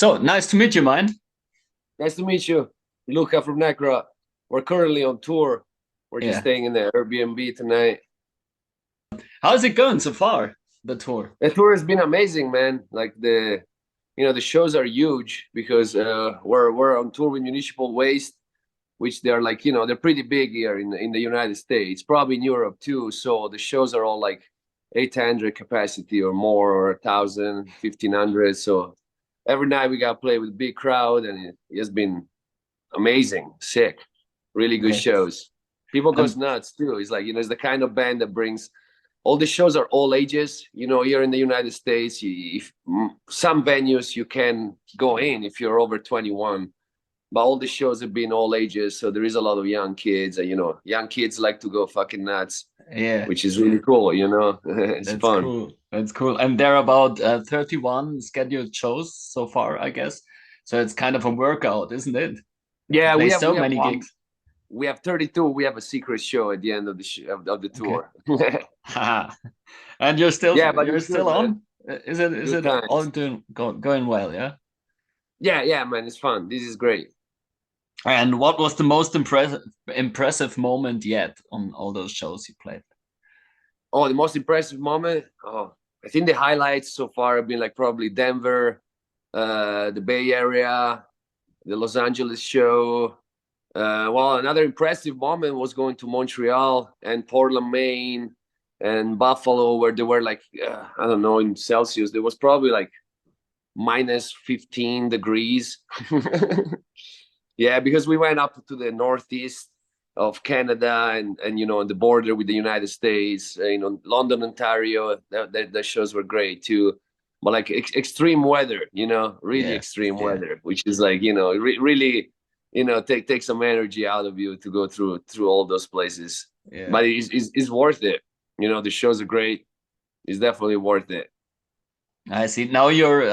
So nice to meet you, man. Nice to meet you, Luca from Necrot. We're currently on tour. We're just Yeah. staying in the Airbnb tonight. How's it going so far, the tour? The tour has been amazing, man. Like the shows are huge because we're on tour with Municipal Waste, which they're like, they're pretty big here in the United States, probably in Europe too. So the shows are all like 800 capacity or more, or 1,000, 1,500. So every night we got to play with a big crowd, and it has been amazing, sick, really good Okay. shows. People goes And nuts too. It's like, it's the kind of band that brings all the shows are all ages. Here in the United States, some venues you can go in if you're over 21, but all the shows have been all ages. So there is a lot of young kids, and young kids like to go fucking nuts, yeah, which is really cool. It's that's fun. cool. That's cool. And there are about 31 scheduled shows so far, I guess. So it's kind of a workout, isn't it? To Yeah, play we have so we have many one. gigs. We have 32. We have a secret show at the end of the Okay. tour. And you're still Yeah, but you're it's good, still man. on? Is Good it all times. going well, yeah? Yeah, man. It's fun. This is great. And what was the most impressive moment yet on all those shows you played? Oh, the most impressive moment. Oh, I think the highlights so far have been like probably Denver, the Bay Area, the Los Angeles show. Well, another impressive moment was going to Montreal and Portland, Maine, and Buffalo, where they were like, I don't know, in Celsius, there was probably like minus 15 degrees. Yeah, because we went up to the northeast of Canada, and on the border with the United States, London, Ontario. The shows were great too, but like extreme weather, really Yeah, extreme yeah, weather, which is like really, take some energy out of you to go through all those places. yeah. But it's worth it. The shows are great. It's definitely worth it. I see. Now you're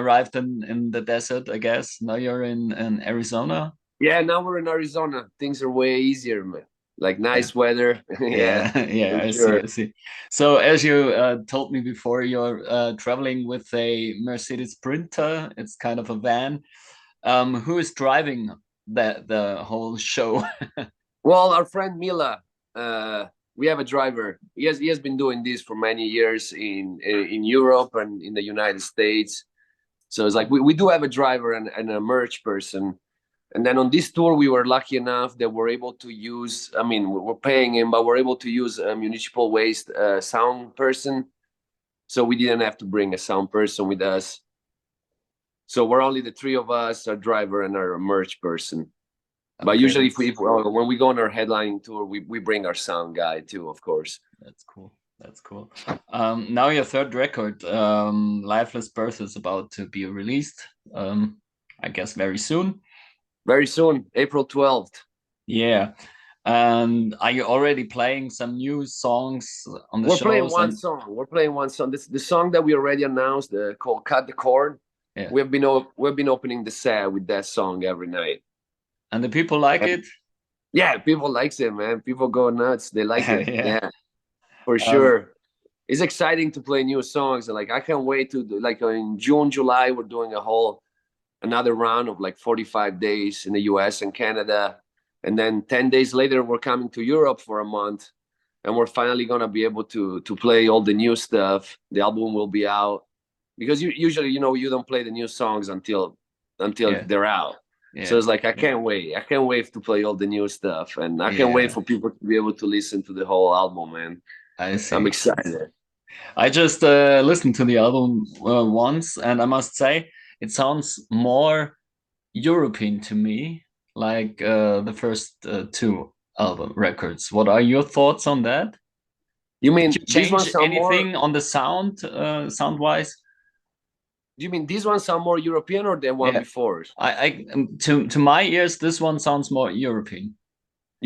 arrived in the desert, I guess. Now you're in Arizona. Yeah, now we're in Arizona. Things are way easier, man. Like Yeah, nice weather. Yeah, yeah, yeah. for I see, sure. I see. So as you told me before, you're traveling with a Mercedes Sprinter. It's kind of a van. Who is driving the whole show? Well, our friend Mila, uh, we have a driver. He has been doing this for many years in Europe and in the United States. So it's like we do have a driver and a merch person. And then on this tour, we were lucky enough that we're able to use. I mean, we're paying him, but we're able to use a municipal waste sound person. So we didn't have to bring a sound person with us. So we're only the three of us, our driver and our merch person. But Okay, usually, when we go on our headlining tour, we bring our sound guy too, of course. that's cool. That's cool. Now your third record, Lifeless Birth, is about to be released. I guess very soon. Very soon, April 12th. Yeah. And are you already playing some new songs on the We're playing shows? one And song. We're playing one song. This the song that we already announced, called "Cut the Cord." yeah, We've been opening the set with that song every night. and the people like And it. yeah, people likes it, man. People go nuts. They like it. Yeah. Yeah, for Um, sure. It's exciting to play new songs. Like I can't wait to like in June, July, we're doing another round of like 45 days in the US and Canada. And then 10 days later, we're coming to Europe for a month. And we're finally going to be able to play all the new stuff. The album will be out. Because usually, you don't play the new songs until yeah, they're out. So yeah, it's like, I can't wait. I can't wait to play all the new stuff. And I can't wait yeah. for people to be able to listen to the whole album, man. I I'm see. excited. I just listened to the album once, and I must say it sounds more European to me, like the first two album records. What are your thoughts on that? You Did mean you this one change sound more? anything on the sound, sound wise? Do you mean this one sound more European or the one Yeah, before? to my ears, this one sounds more European.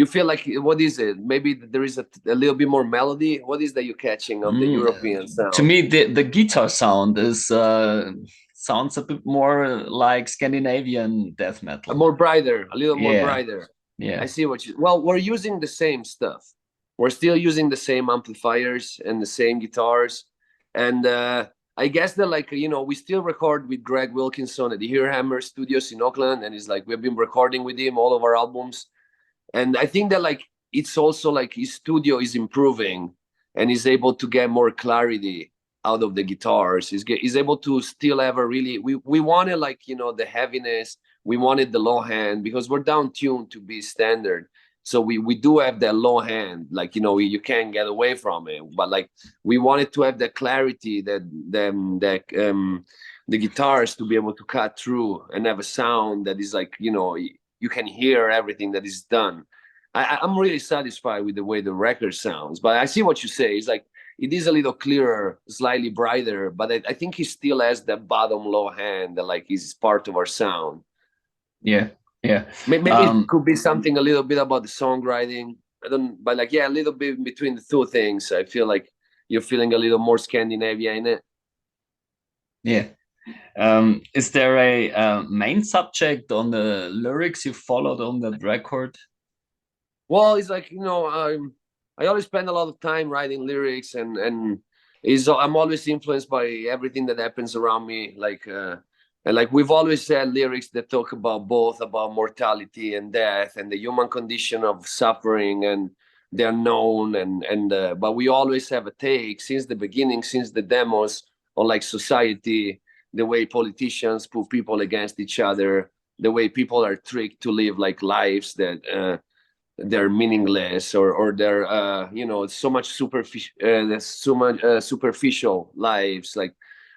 You feel like, what is it? Maybe there is a little bit more melody. What is that you're catching of the European To sound? me, the guitar sound is sounds a bit more like Scandinavian death metal. More brighter, a little more Yeah, brighter. I yeah, see what you. Well, we're using the same stuff. We're still using the same amplifiers and the same guitars, and I guess that, like, you know, we still record with Greg Wilkinson at the Hammer Studios in Oakland, and it's like we've been recording with him all of our albums. And I think that, like, it's also like his studio is improving, and he's able to get more clarity out of the guitars. He's able to still have a really, we wanted, like, you know, the heaviness, we wanted the low hand, because we're down tuned to be standard. So we do have that low hand, like, you know, you can't get away from it. But like, we wanted to have the clarity that the guitars to be able to cut through and have a sound that is like, you know, you can hear everything that is done. I'm really satisfied with the way the record sounds. But I see what you say. It's like, it is a little clearer, slightly brighter, but I think he still has that bottom low hand that, like, is part of our sound. Yeah, yeah. Maybe it could be something a little bit about the songwriting. I don't, but like, yeah, a little bit between the two things. I feel like you're feeling a little more Scandinavia in it. Yeah. Is there a main subject on the lyrics you followed on that record? Well, it's like, you know, I always spend a lot of time writing lyrics, and I'm always influenced by everything that happens around me. Like, and like, we've always had lyrics that talk about both about mortality and death and the human condition of suffering and the unknown, and but we always have a take since the beginning, since the demos, on like society, the way politicians put people against each other, the way people are tricked to live like lives that they're meaningless, or they're you know, so much superficial, there's so much superficial lives. Like,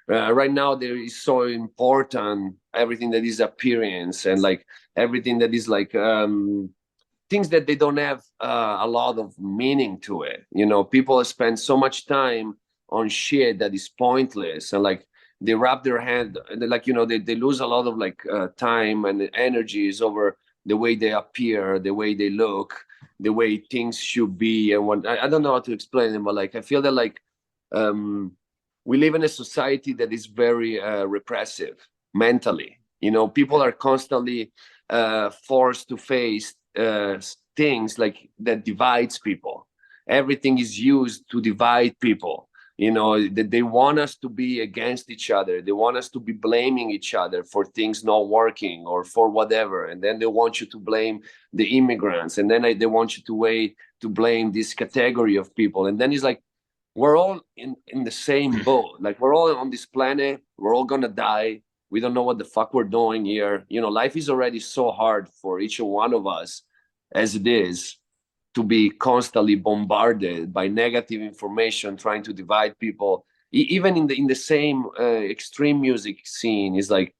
right now there is so important everything that is appearance, and like everything that is like things that they don't have a lot of meaning to it. You know, people spend so much time on shit that is pointless, and like they wrap their hand, like, you know, they lose a lot of like time and energies over the way they appear, the way they look, the way things should be. And what I don't know how to explain it, but like, I feel that, like, we live in a society that is very repressive mentally. You know, people are constantly forced to face things like that divides people. Everything is used to divide people. You know, that they want us to be against each other, they want us to be blaming each other for things not working or for whatever, and then they want you to blame the immigrants, and then they want you to blame this category of people. And then it's like, we're all in the same boat. Like, we're all on this planet, we're all gonna die. We don't know what the fuck we're doing here. You know, life is already so hard for each one of us as it is, to be constantly bombarded by negative information trying to divide people. Even in the same extreme music scene, is like,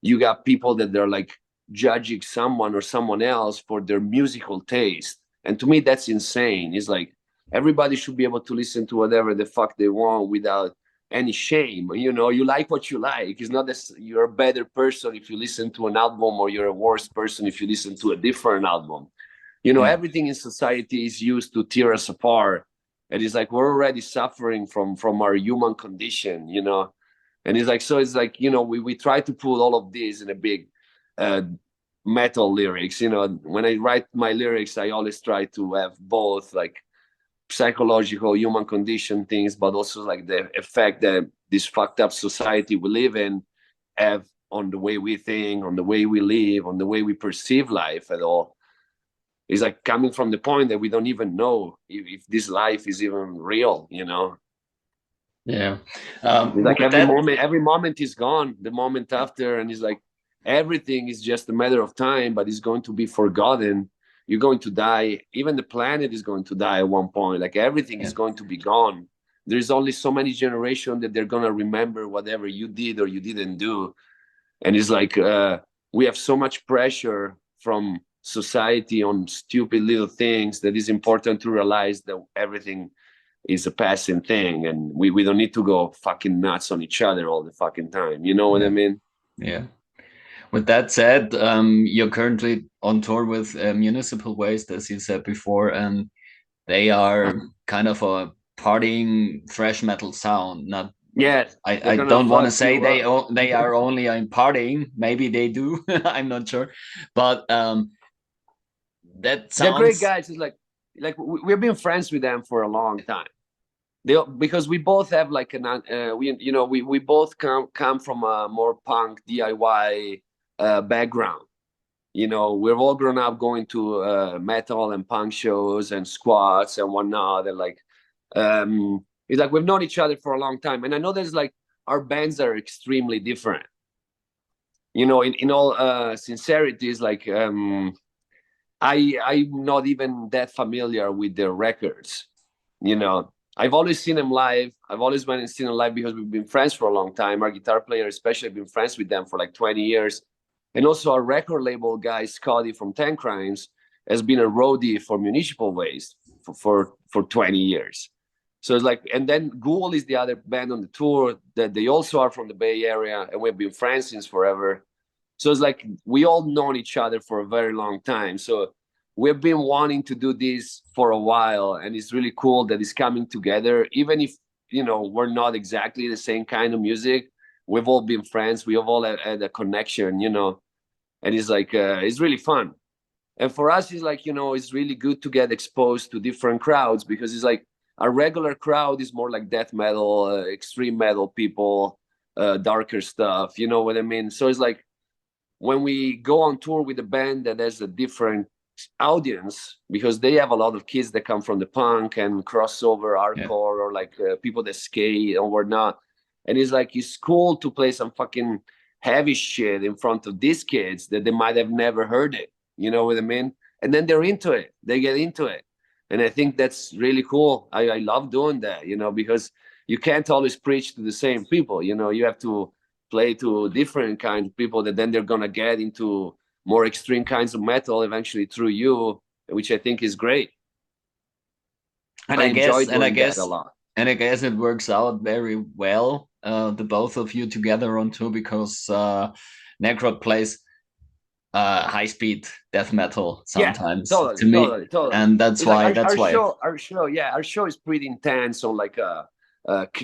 you got people that they're like judging someone or someone else for their musical taste. And to me, that's insane. It's like, everybody should be able to listen to whatever the fuck they want without any shame. You know, you like what you like. It's not that you're a better person if you listen to an album, or you're a worse person if you listen to a different album. You know, Yeah. everything in society is used to tear us apart. And it's like, we're already suffering from our human condition, you know. And it's like, so it's like, you know, we try to put all of this in a big uh, metal lyrics. You know, when I write my lyrics, I always try to have both like psychological human condition things, but also like the effect that this fucked up society we live in have on the way we think, on the way we live, on the way we perceive life at all. It's like coming from the point that we don't even know if this life is even real, you know. Yeah. It's like With that, every moment is gone, the moment after, and it's like everything is just a matter of time, but it's going to be forgotten. You're going to die. Even the planet is going to die at one point. Like, everything yeah. is going to be gone. There's only so many generations that they're gonna remember whatever you did or you didn't do. And it's like we have so much pressure from society on stupid little things that is important to realize that everything is a passing thing, and we don't need to go fucking nuts on each other all the fucking time. You know what I Yeah. mean? Yeah. With that said, you're currently on tour with Municipal Waste, as you said before, and they are kind of a partying thrash metal sound. Not, Yes, they're I gonna don't want to fuck say you up. they are only in partying. Maybe they do. I'm not sure, but that They're great sounds. guys. It's like we've been friends with them for a long time. because we both have like we both come from a more punk DIY background. We've all grown up going to metal and punk shows and squats and whatnot, and like it's like we've known each other for a long time. And I know there's like our bands are extremely different. In all sincerity, is like I'm not even that familiar with their records. I've always seen them live. I've always went and seen them live because we've been friends for a long time. Our guitar player, especially, been friends with them for like 20 years. And also our record label guy, Scotty from Ten Crimes, has been a roadie for Municipal Waste for 20 years. So it's like, and then Ghoul is the other band on the tour that they also are from the Bay Area, and we've been friends since forever. So it's like we all known each other for a very long time. So we've been wanting to do this for a while, and it's really cool that it's coming together. Even if we're not exactly the same kind of music, we've all been friends. We have all had a connection, and it's like it's really fun. And for us, it's like it's really good to get exposed to different crowds, because it's like our regular crowd is more like death metal, extreme metal people, darker stuff. You know what I mean? So it's like when we go on tour with a band that has a different audience, because they have a lot of kids that come from the punk and crossover hardcore, or like people that skate or whatnot, and it's like it's cool to play some fucking heavy shit in front of these kids that they might have never heard it. You know what I mean? And then they're into it. They get into it, and I think that's really cool. I love doing that, because you can't always preach to the same people. You have to play to different kinds of people that then they're gonna get into more extreme kinds of metal eventually through you, which I think is great. And I I enjoy guess, and I doing that a guess, lot. and I guess it works out very well, the both of you together on tour, because Necrot plays high speed death metal Yeah, sometimes to totally, me, totally, totally. and that's It's like why our, that's our why show, our show, yeah, our show is pretty intense on like a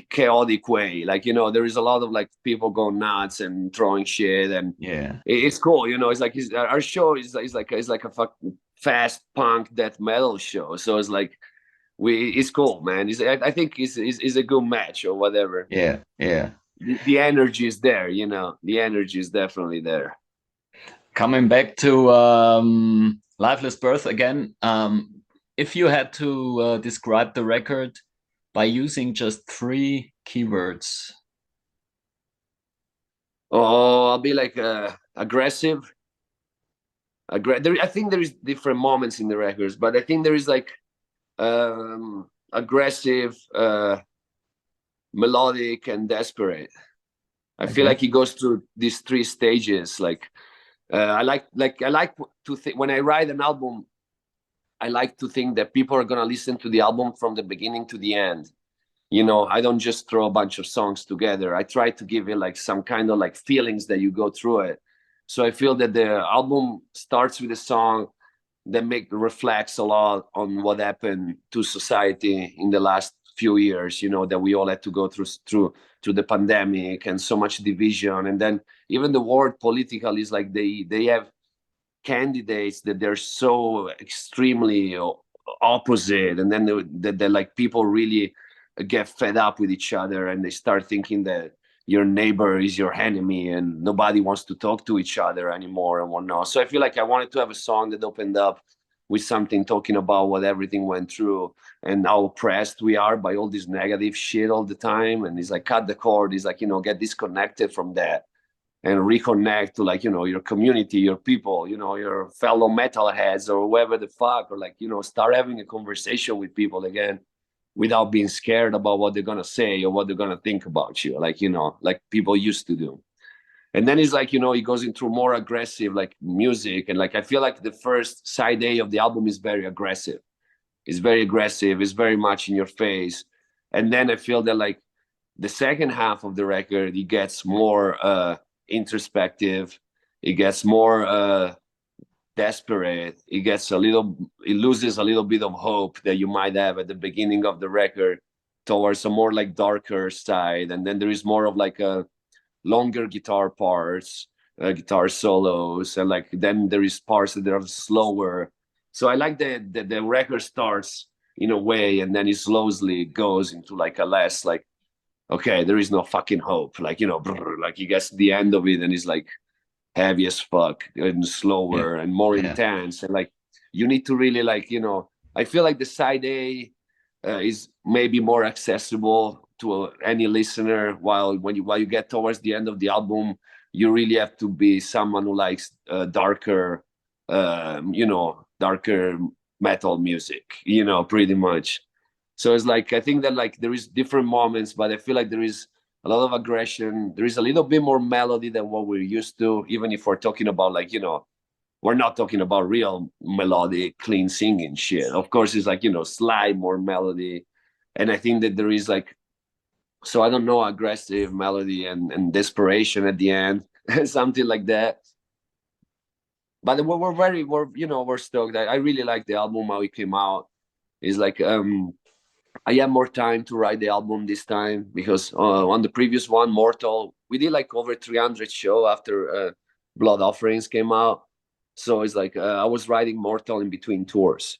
chaotic way. Like there is a lot of like people going nuts and throwing shit, and yeah. it's cool. It's like our show is like a fucking fast punk death metal show. So it's like it's cool, man. I think it's a good match or whatever. Yeah, yeah. The energy is there. The energy is definitely there. Coming back to Lifeless Birth again, if you had to describe the record by using just three keywords. Oh, I'll be like aggressive. I think there is different moments in the records, but I think there is like aggressive, melodic, and desperate. I feel Okay. like it goes through these three stages. Like I like to think when I write an album, I like to think that people are gonna listen to the album from the beginning to the end. I don't just throw a bunch of songs together. I try to give it like some kind of like feelings that you go through it. So I feel that the album starts with a song that reflects a lot on what happened to society in the last few years, that we all had to go through the pandemic and so much division. And then even the word political is like they have candidates that they're so extremely opposite, and then they like people really get fed up with each other, and they start thinking that your neighbor is your enemy and nobody wants to talk to each other anymore and whatnot. So I feel like I wanted to have a song that opened up with something talking about what everything went through and how oppressed we are by all this negative shit all the time. And it's like cut the cord. It's like, get disconnected from that and reconnect to like your community, your people, your fellow metalheads or whoever the fuck, or like start having a conversation with people again without being scared about what they're gonna say or what they're gonna think about you, like like people used to do. And then it's like it goes into more aggressive like music, and like I feel like the first side A of the album is very aggressive. It's very aggressive, it's very much in your face. And then I feel that like the second half of the record, it gets more introspective, it gets more desperate, it loses a little bit of hope that you might have at the beginning of the record towards a more like darker side. And then there is more of like a longer guitar parts, guitar solos, and like then there is parts that are slower. So I like the record starts in a way, and then it slowly goes into like a less like, okay, there is no fucking hope, like, you know, like he gets to the end of it and it's like heavy as fuck and slower and more intense, and like you need to really like, you know, I feel like the side A is maybe more accessible to any listener, while while you get towards the end of the album, you really have to be someone who likes darker, you know, darker metal music, you know, pretty much. So it's like, I think that like there is different moments, but I feel like there is a lot of aggression. There is a little bit more melody than what we're used to, even if we're talking about like, you know, we're not talking about real melodic, clean singing shit. Of course, it's like, you know, slight more melody. And I think that there is like, so I don't know, aggressive melody and desperation at the end, something like that. But we're stoked. I really like the album, how it came out. It's like, I had more time to write the album this time, because on the previous one, Mortal, we did like over 300 show after Blood Offerings came out. So it's like I was writing Mortal in between tours.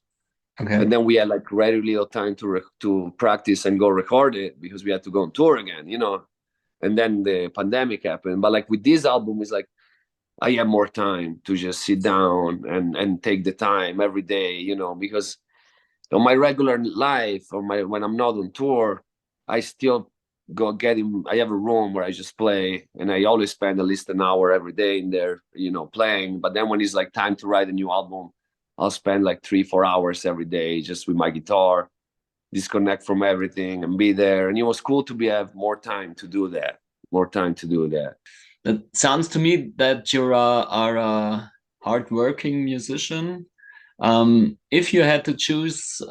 Okay. And then we had like very little time to practice and go record it, because we had to go on tour again, you know. And then the pandemic happened. But like with this album, it's like I have more time to just sit down and take the time every day, you know, because on my regular life, or my when I'm not on tour, I still go get in. I have a room where I just play, and I always spend at least an hour every day in there, you know, playing. But then when it's like time to write a new album, I'll spend like 3-4 hours every day just with my guitar, disconnect from everything and be there. And it was cool to have more time to do that. More time to do that. It sounds to me that you are a hardworking musician. If you had to choose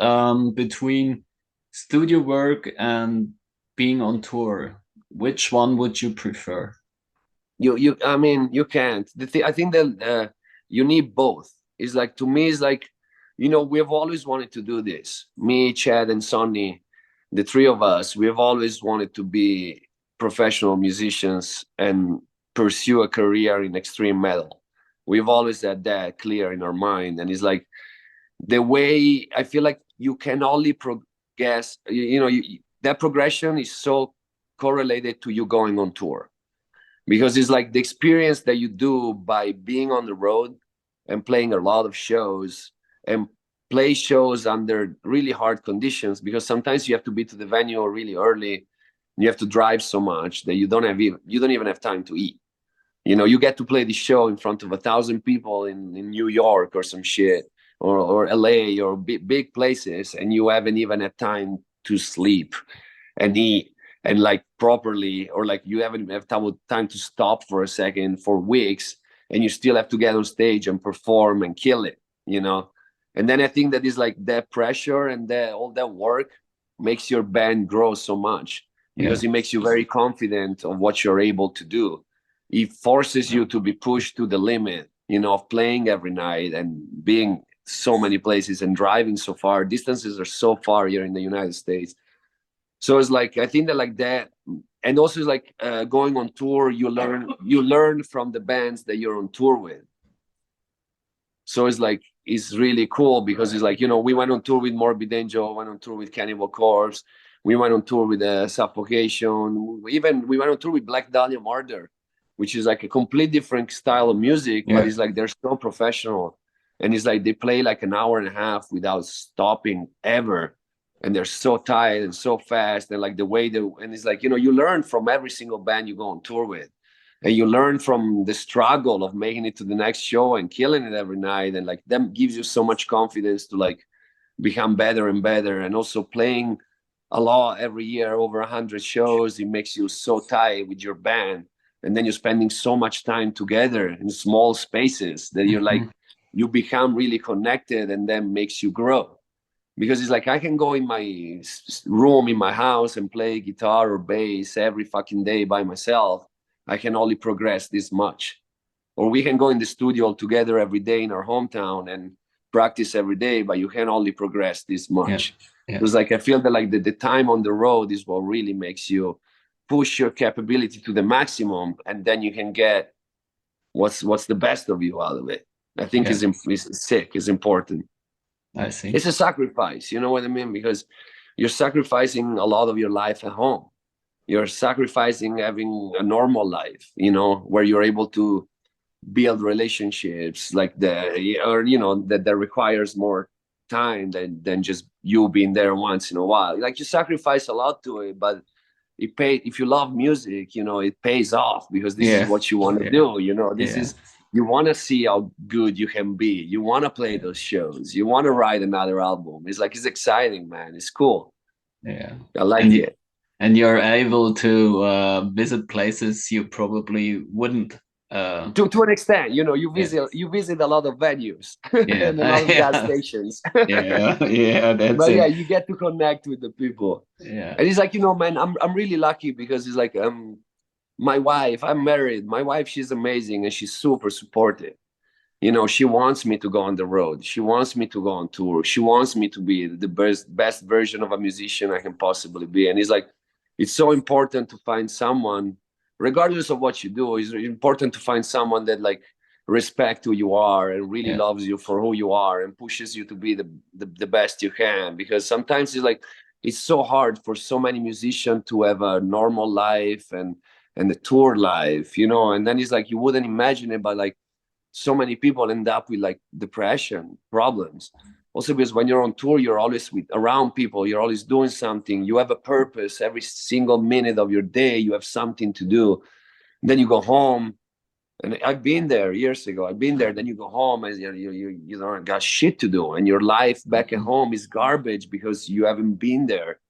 between studio work and being on tour, which one would you prefer? I mean, you can't. I think that you need both. It's like, to me, it's like, you know, we have always wanted to do this. Me, Chad, and Sonny, the three of us, we have always wanted to be professional musicians and pursue a career in extreme metal. We've always had that clear in our mind, and it's like, the way I feel like you can only progress, you know, that progression is so correlated to you going on tour, because it's like the experience that you do by being on the road and playing a lot of shows, and play shows under really hard conditions, because sometimes you have to be to the venue really early. You have to drive so much that you don't even have time to eat. You know, you get to play the show in front of 1,000 people in New York or some shit, or LA, or big places, and you haven't even had time to sleep and eat and like properly, or like you haven't have time to stop for a second for weeks, and you still have to get on stage and perform and kill it, you know. And then I think that is like that pressure and that all that work makes your band grow so much, because it makes you very confident of what you're able to do. It forces you to be pushed to the limit, you know, of playing every night and being so many places and driving so far. Distances are so far here in the United States. So it's like, I think that like that, and also it's like going on tour, you learn from the bands that you're on tour with. So it's like, it's really cool, because it's like, you know, we went on tour with Morbid Angel, went on tour with Cannibal Corpse, we went on tour with Suffocation, even we went on tour with Black Dahlia Murder, which is like a complete different style of music, but it's like they're so professional, and it's like they play like an hour and a half without stopping ever, and they're so tight and so fast, and like the way they, and it's like, you know, you learn from every single band you go on tour with, and you learn from the struggle of making it to the next show and killing it every night, and like that gives you so much confidence to like become better and better. And also playing a lot every year, over 100 shows, it makes you so tight with your band, and then you're spending so much time together in small spaces that you're like, you become really connected, and then makes you grow. Because it's like, I can go in my room in my house and play guitar or bass every fucking day by myself. I can only progress this much. Or we can go in the studio together every day in our hometown and practice every day, but you can only progress this much. It's like, I feel that like the time on the road is what really makes you push your capability to the maximum, and then you can get what's the best of you out of it. I think is sick, is important. I see. It's a sacrifice, you know what I mean? Because you're sacrificing a lot of your life at home. You're sacrificing having a normal life, you know, where you're able to build relationships like the, or you know, that requires more time than just you being there once in a while. Like you sacrifice a lot to it, but it pays. If you love music, you know, it pays off, because this is Yeah, what you want to yeah, do. You know, this yeah, is, you want to see how good you can be. You want to play those shows. You want to write another album. It's like, it's exciting, man. It's cool. yeah. I like And it. and you're able to visit places you probably wouldn't. To an extent, you know, Yeah, you visit a lot of venues yeah, and a lot of gas yeah, stations. yeah, yeah. That's But yeah, it. you get to connect with the people. Yeah, And it's like, you know, man, I'm really lucky, because it's like, my wife, I'm married. My wife, she's amazing, and she's super supportive. You know, she wants me to go on the road. She wants me to go on tour. She wants me to be the best version of a musician I can possibly be. And it's like, it's so important to find someone, regardless of what you do, it's important to find someone that like respect who you are and really yeah, loves you for who you are and pushes you to be the best you can. Because sometimes it's like, it's so hard for so many musicians to have a normal life and the tour life, you know. And then it's like, you wouldn't imagine it, but like, so many people end up with like depression problems, also because when you're on tour, you're always with around people, you're always doing something, you have a purpose. Every single minute of your day you have something to do. And then you go home, and I've been there years ago. I've been there. Then you go home and you don't got shit to do, and your life back at mhm, home is garbage because you haven't been there.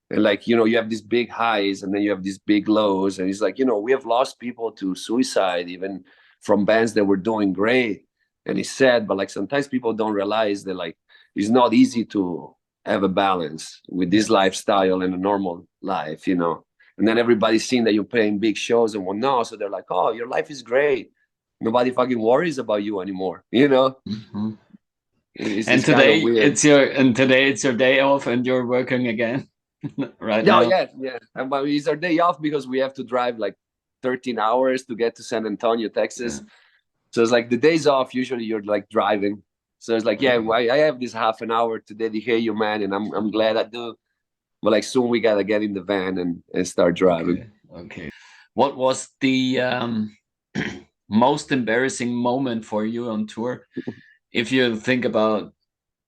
And like, you know, you have these big highs and then you have these big lows, and it's like, you know, we have lost people to suicide, even from bands that were doing great. And it's sad, but like sometimes people don't realize that like, it's not easy to have a balance with yeah. this lifestyle and a normal life, you know. And then everybody's seeing that you're playing big shows and whatnot, so they're like, oh, your life is great, nobody fucking worries about you anymore, you know. Mhm. It's kind of weird. Today it's your day off, and you're working again right Yeah, now. yeah, yeah. But it's our day off because we have to drive like 13 hours to get to San Antonio, Yeah. Texas. So it's like the days off, usually you're like driving. So it's like, yeah, Okay. I have this half an hour to dedicate you, man, and I'm glad I do. But like soon we gotta get in the van and start driving. Okay. Okay. What was the most embarrassing moment for you on tour? If you think about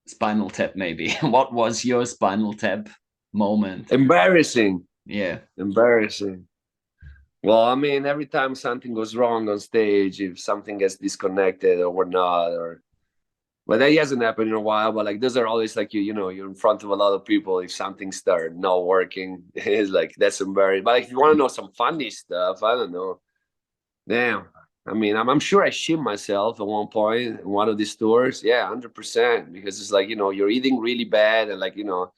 Spinal Tap, maybe. What was your Spinal Tap moment? Embarrassing, Yeah. embarrassing. Well, I mean, every time something goes wrong on stage, if something gets disconnected or whatnot, or but that hasn't happened in a while. But like those are always like, you know, you're in front of a lot of people. If something starts not working, it's like that's embarrassing. But like, if you want to know some funny stuff, I don't know. Damn. I mean, I'm sure I shit myself at one point in one of these tours. Yeah, 100%. Because it's like, you know, you're eating really bad, and like, you know,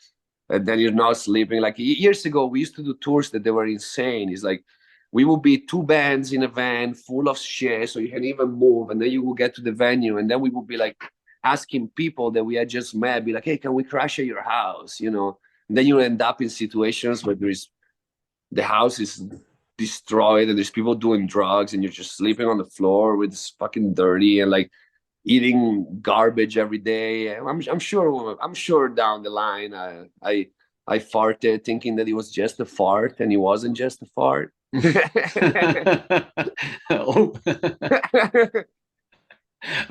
and then you're not sleeping. Like years ago, we used to do tours that they were insane. It's like we would be two bands in a van full of shit, so you can even move, and then you will get to the venue, and then we would be like asking people that we had just met, be like, "Hey, can we crash at your house?" You know, and then you end up in situations where the house is destroyed and there's people doing drugs, and you're just sleeping on the floor with this fucking dirty and like eating garbage every day. I'm sure down the line I farted thinking that it was just a fart, and it wasn't just a fart. Oh.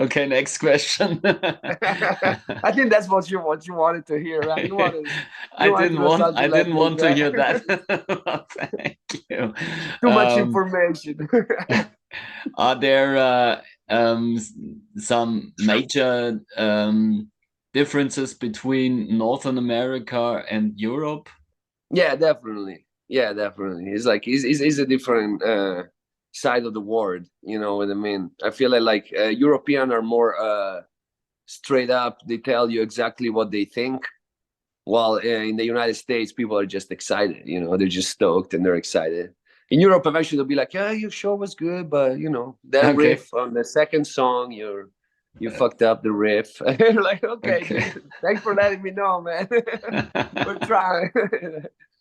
Okay, next question. I think that's what you wanted to hear, right? You wanted to know I something like didn't this, want to right? hear that. Thank you. Too much information. Are there some major differences between Northern America and Europe? Yeah, definitely. Yeah, definitely. It's like it's a different side of the world. You know what I mean? I feel like European are more straight up. They tell you exactly what they think. While in the United States, people are just excited. You know, they're just stoked and they're excited. In Europe, eventually they'll be like, "Yeah, your show was good, but you know that Okay. riff on the second song, you fucked up the riff." You're like, "Okay, Okay. dude, thanks for letting me know, man. We're trying."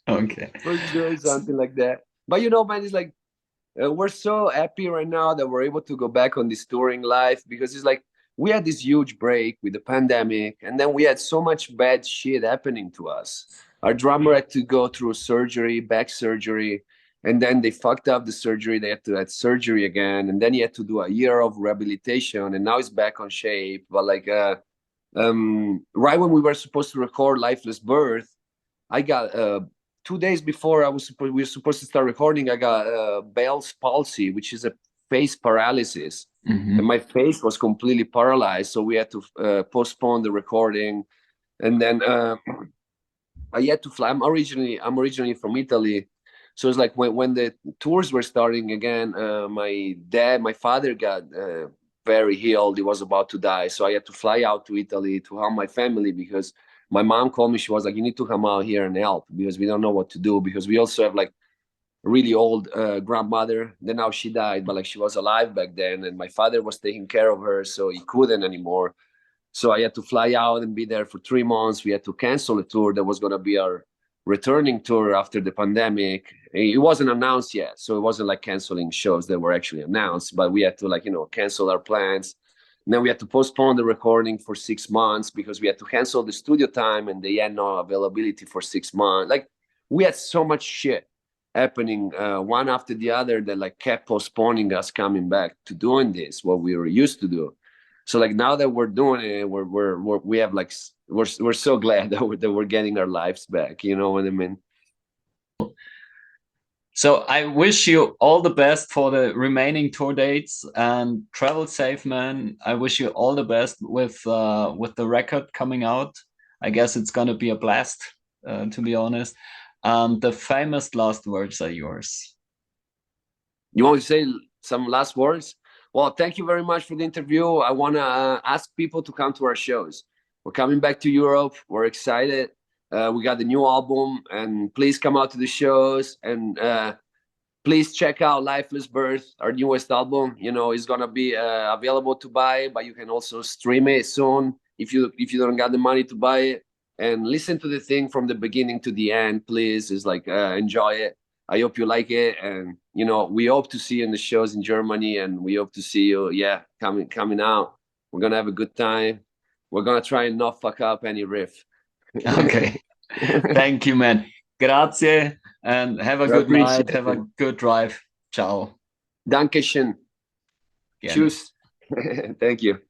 Okay. We're doing something like that. But you know, man, it's like we're so happy right now that we're able to go back on this touring life, because it's like we had this huge break with the pandemic, and then we had so much bad shit happening to us. Our drummer had to go through surgery, back surgery, and then they fucked up the surgery. They had to have surgery again, and then he had to do a year of rehabilitation, and now he's back on shape. But like, right when we were supposed to record Lifeless Birth, I got 2 days before we were supposed to start recording, I got Bell's palsy, which is a face paralysis, and my face was completely paralyzed. So we had to postpone the recording, and then I had to fly. I'm originally from Italy, so it's like when the tours were starting again, my father got very ill. He was about to die, so I had to fly out to Italy to help my family, because my mom called me. She was like, "You need to come out here and help, because we don't know what to do." Because we also have like a really old grandmother. Then now she died, but like she was alive back then, and my father was taking care of her, so he couldn't anymore. So I had to fly out and be there for 3 months. We had to cancel a tour that was going to be our returning tour after the pandemic. It wasn't announced yet, so it wasn't like canceling shows that were actually announced, but we had to, like, cancel our plans. And then we had to postpone the recording for 6 months because we had to cancel the studio time, and they had no availability for 6 months. Like, we had so much shit happening one after the other that like kept postponing us coming back to doing this, what we were used to do. So like now that we're doing it, we have like we're so glad that we're getting our lives back. You know what I mean? So I wish you all the best for the remaining tour dates, and travel safe, man. I wish you all the best with the record coming out. I guess it's gonna be a blast, to be honest. The famous last words are yours. You want to say some last words? Well, thank you very much for the interview. I want to ask people to come to our shows. We're coming back to Europe. We're excited. We got the new album, and please come out to the shows, and please check out Lifeless Birth, our newest album. It's gonna be available to buy, but you can also stream it soon if you don't got the money to buy it. And listen to the thing from the beginning to the end, please. It's like enjoy it. I hope you like it, and we hope to see you in the shows in Germany, and we hope to see you, coming out. We're gonna have a good time. We're gonna try and not fuck up any riff. Okay. Thank you, man. Grazie, and have a good night. Have a good drive. Ciao. Dankeschön. Gerne. Tschüss. Thank you.